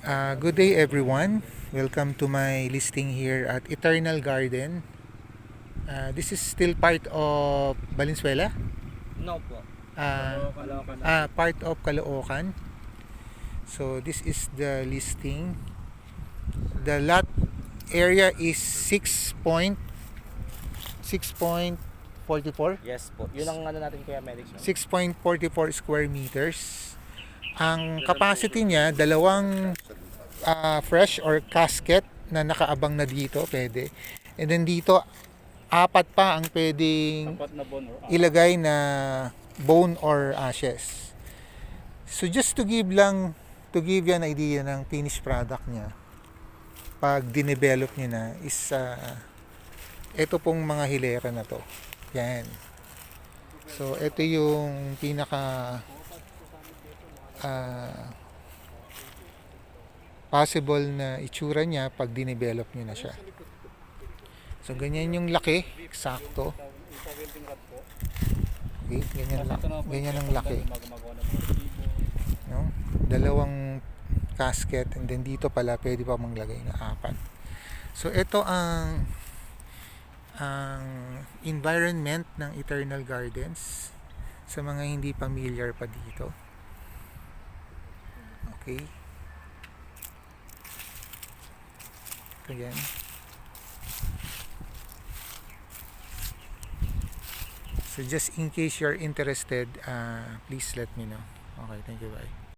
Good day everyone. Welcome to my listing here at Eternal Garden. This is still part of Valenzuela? No po. Caloocan. Part of Caloocan. So this is the listing. The lot area is 6.44. Yes po. Yun ang ano natin kaya medics. 6.44 square meters. Ang capacity niya, dalawang fresh or casket na nakaabang na dito, pwede. And then dito, apat pa ang pwedeng ilagay na bone or ashes. So just to give you an idea ng finished product niya, pag dinevelop niya na, is ito pong mga hilera na to. Yan. So ito yung pinaka possible na itsura niya pag dinevelop nyo na siya. So ganyan yung laki, eksakto. Okay, ganyan ang laki. No? Dalawang casket, and then dito pala pwede pa manglagay na apat. So ito ang environment ng Eternal Gardens sa mga hindi familiar pa dito. Okay. Again. So just in case you're interested, please let me know. Okay, thank you, bye.